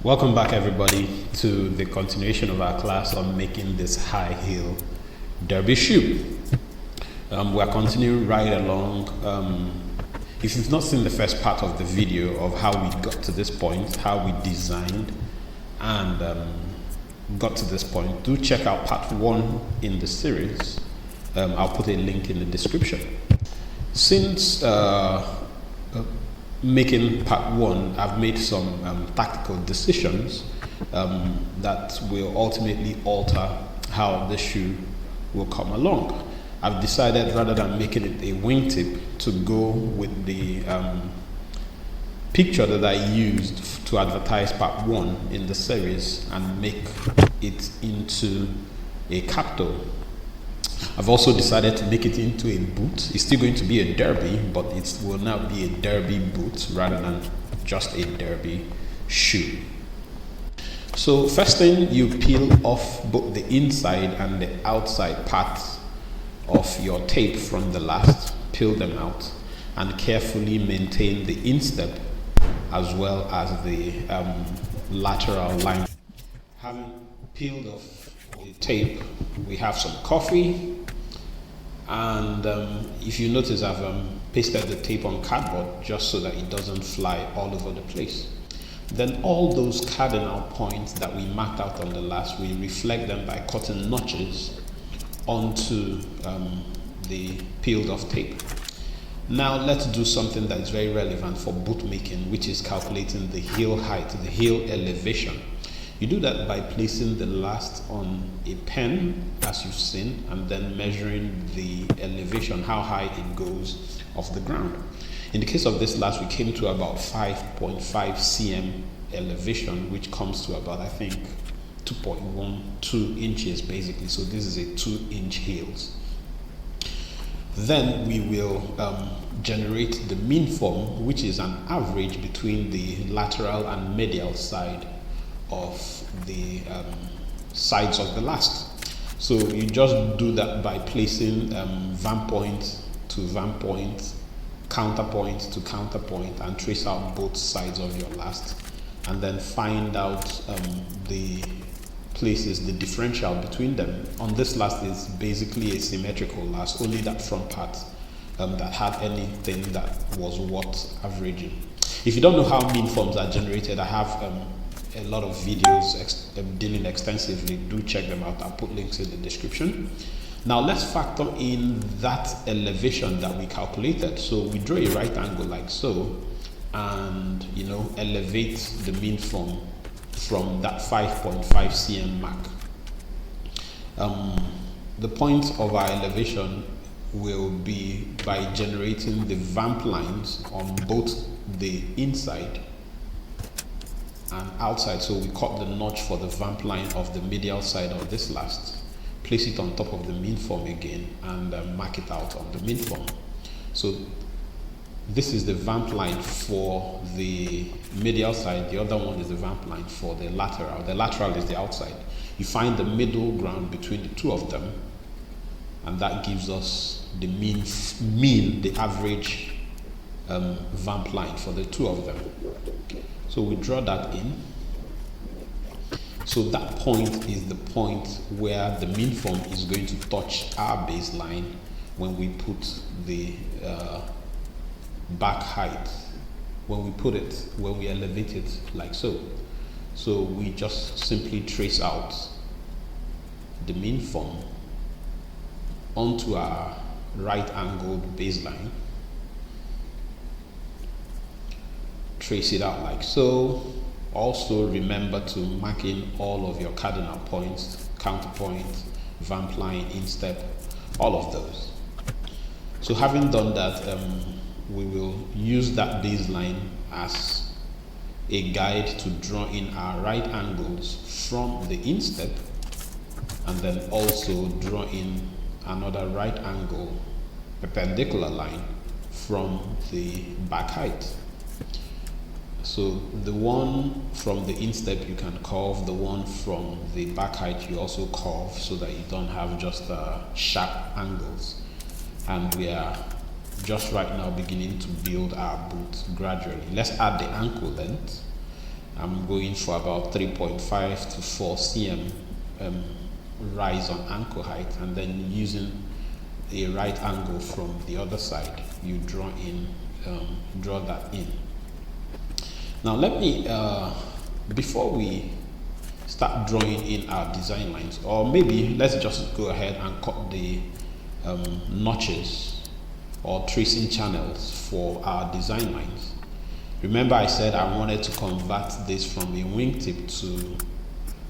Welcome back everybody to the continuation of our class on making this high heel derby shoe. We're continuing right along. If you've not seen the first part of the video of how we got to this point, how we designed and got to this point, do check out part 1 in the series. I'll put a link in the description. Since making part 1, I've made some tactical decisions that will ultimately alter how the shoe will come along. I've decided, rather than making it a wingtip, to go with the picture that I used to advertise part 1 in the series and make it into a capsule. I've also decided to make it into a boot. It's still going to be a derby, but it will now be a derby boot rather than just a derby shoe. So first thing, you peel off both the inside and the outside parts of your tape from the last. Peel them out and carefully maintain the instep as well as the lateral line. Having peeled off the tape, we have some coffee, and if you notice, I've pasted the tape on cardboard just so that it doesn't fly all over the place. Then all those cardinal points that we marked out on the last, we reflect them by cutting notches onto the peeled off tape. Now let's do something that is very relevant for boot making, which is calculating the heel height, the heel elevation. You do that by placing the last on a pen, as you've seen, and then measuring the elevation, how high it goes off the ground. In the case of this last, we came to about 5.5 cm elevation, which comes to about, I think, 2.12 inches basically. So this is a 2-inch heels. Then we will generate the mean form, which is an average between the lateral and medial side of the sides of the last. So you just do that by placing van point to van point, counterpoint to counterpoint, and trace out both sides of your last, and then find out the places, the differential between them. On this last is basically a symmetrical last, only that front part that had anything that was worth averaging. If you don't know how mean forms are generated, I have a lot of videos dealing extensively. Do check them out. I'll put links in the description. Now let's factor in that elevation that we calculated. So we draw a right angle like so, and elevate the mean form from that 5.5 cm mark. The point of our elevation will be by generating the vamp lines on both the inside and outside. So we cut the notch for the vamp line of the medial side of this last, place it on top of the mean form again, and mark it out on the mean form. So this is the vamp line for the medial side, the other one is the vamp line for the lateral. The lateral is the outside. You find the middle ground between the two of them, and that gives us the mean, the average vamp line for the two of them. So we draw that in. So that point is the point where the mean form is going to touch our baseline when we put the back height, when we elevate it like so. So we just simply trace out the mean form onto our right angled baseline. Trace it out like so. Also remember to mark in all of your cardinal points, counterpoint, vamp line, instep, all of those. So having done that, we will use that baseline as a guide to draw in our right angles from the instep, and then also draw in another right angle perpendicular line from the back height. So the one from the instep you can curve, the one from the back height you also curve, so that you don't have just sharp angles. And we are just right now beginning to build our boot gradually. Let's add the ankle length. I'm going for about 3.5 to 4 cm rise on ankle height, and then using a right angle from the other side, you draw that in. Now let me before we start drawing in our design lines, or maybe let's just go ahead and cut the notches or tracing channels for our design lines. Remember I said I wanted to convert this from a wingtip to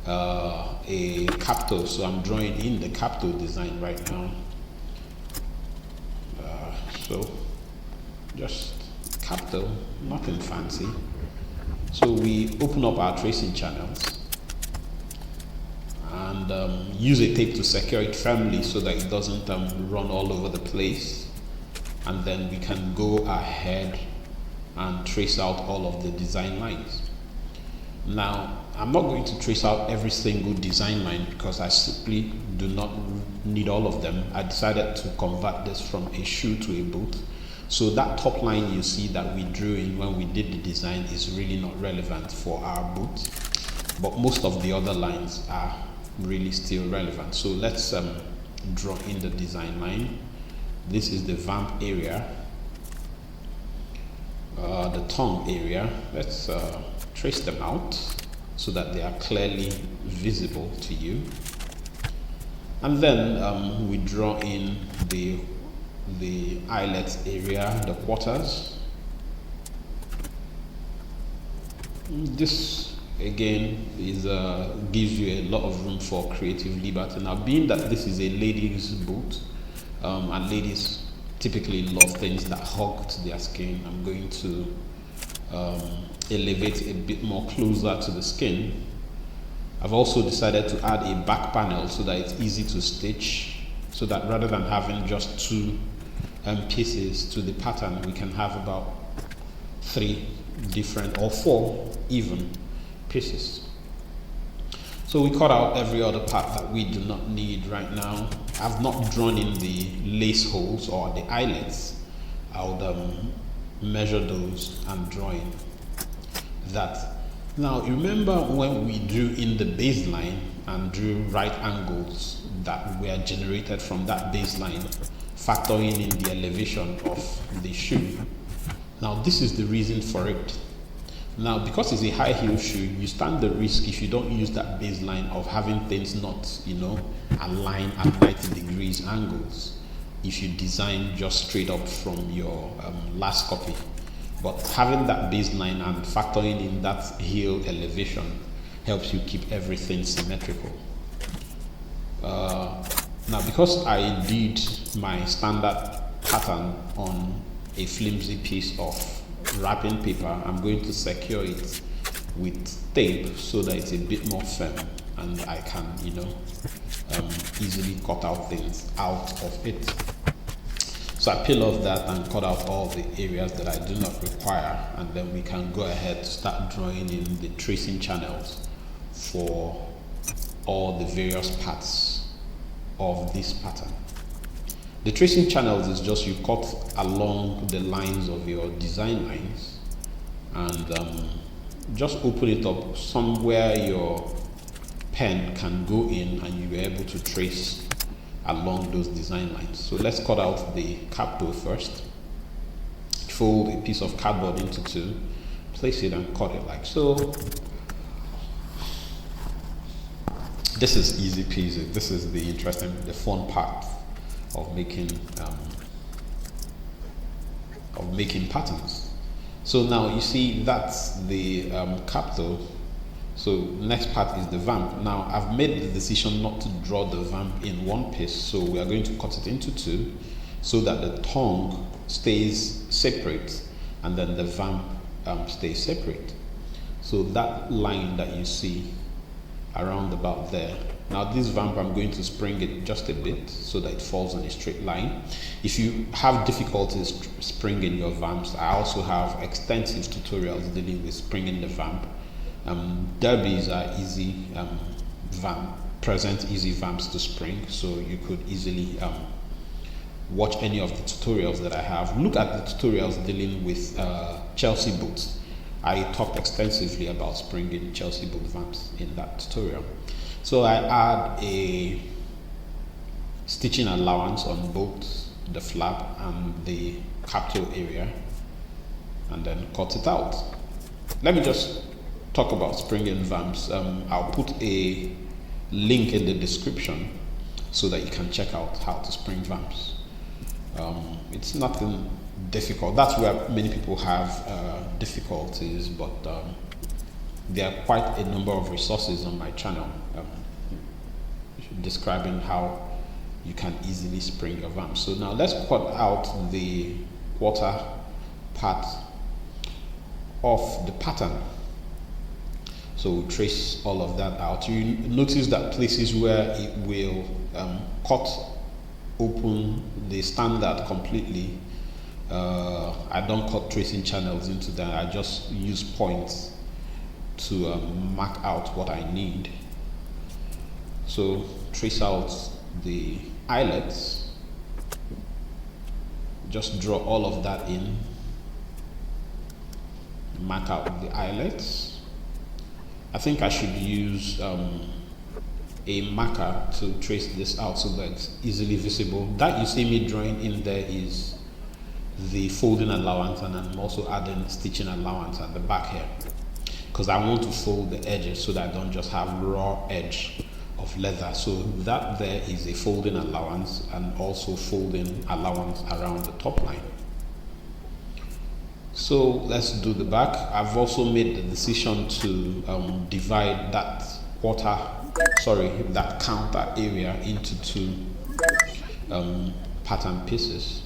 a capsule, so I'm drawing in the capsule design right now. So just capsule, nothing fancy. So we open up our tracing channels and use a tape to secure it firmly so that it doesn't run all over the place, and then we can go ahead and trace out all of the design lines. Now I'm not going to trace out every single design line because I simply do not need all of them. I decided to convert this from a shoe to a boot, so that top line you see that we drew in when we did the design is really not relevant for our boot, but most of the other lines are really still relevant. So let's draw in the design line. This is the vamp area, the tongue area. Let's trace them out so that they are clearly visible to you, and then we draw in the eyelet area, the quarters. This again is gives you a lot of room for creative liberty. Now, being that this is a ladies' boot, and ladies typically love things that hug to their skin, I'm going to elevate a bit more closer to the skin. I've also decided to add a back panel so that it's easy to stitch, so that rather than having just two pieces to the pattern, we can have about 3 different or 4 even pieces. So we cut out every other part that we do not need right now. I've not drawn in the lace holes or the eyelets. I'll measure those and draw in that. Now remember when we drew in the baseline and drew right angles that were generated from that baseline, factoring in the elevation of the shoe. Now this is the reason for it. Now, because it's a high heel shoe, you stand the risk, if you don't use that baseline, of having things not, align at 90 degrees angles if you design just straight up from your last copy. But having that baseline and factoring in that heel elevation helps you keep everything symmetrical. Now, because I did my standard pattern on a flimsy piece of wrapping paper, I'm going to secure it with tape so that it's a bit more firm and I can, easily cut out things out of it. So I peel off that and cut out all the areas that I do not require, and then we can go ahead to start drawing in the tracing channels for all the various parts of this pattern. The tracing channels is just you cut along the lines of your design lines and just open it up somewhere your pen can go in and you'll be able to trace along those design lines. So let's cut out the capsule first. Fold a piece of cardboard into 2, place it and cut it like so. This is easy peasy. This is the fun part of making patterns. So now you see that's the capsule. So next part is the vamp. Now I've made the decision not to draw the vamp in one piece, so we are going to cut it into 2 so that the tongue stays separate and then the vamp stays separate. So that line that you see around about there. Now this vamp, I'm going to spring it just a bit so that it falls on a straight line. If you have difficulties springing your vamps, I also have extensive tutorials dealing with springing the vamp. Derbies are easy present easy vamps to spring, so you could easily watch any of the tutorials that I have. Look at the tutorials dealing with Chelsea boots. I talked extensively about springing Chelsea boot vamps in that tutorial. So I add a stitching allowance on both the flap and the capsule area, and then cut it out. Let me just talk about springing vamps. I'll put a link in the description so that you can check out how to spring vamps. It's nothing difficult. That's where many people have difficulties, but there are quite a number of resources on my channel describing how you can easily spring your vamp. So now let's cut out the quarter part of the pattern. So we'll trace all of that out. You notice that places where it will cut open the standard completely, I don't cut tracing channels into that. I just use points to mark out what I need. So trace out the eyelets, just draw all of that in, mark out the eyelets. I think I should use a marker to trace this out so that it's easily visible. That you see me drawing in there is the folding allowance, and I'm also adding stitching allowance at the back here, because I want to fold the edges so that I don't just have raw edge of leather. So that there is a folding allowance and also folding allowance around the top line. So let's do the back. I've also made the decision to divide that that counter area into two pattern pieces.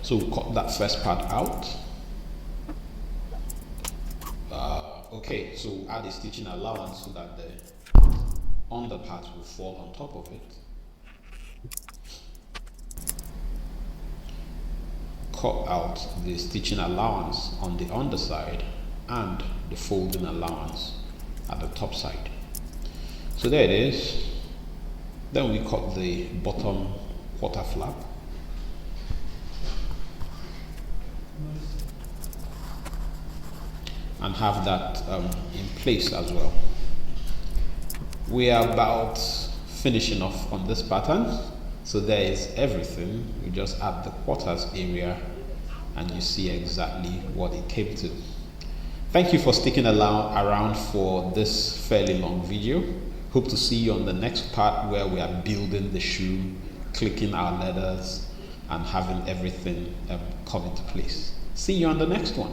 So we'll cut that first part out. Okay, so we'll add a stitching allowance so that the under part will fall on top of it. Cut out the stitching allowance on the underside and the folding allowance at the top side. So there it is. Then we cut the bottom quarter flap. And have that in place as well. We are about finishing off on this pattern. So there is everything. We just add the quarters area and you see exactly what it came to. Thank you for sticking around for this fairly long video. Hope to see you on the next part where we are building the shoe, clicking our letters and having everything come into place. See you on the next one.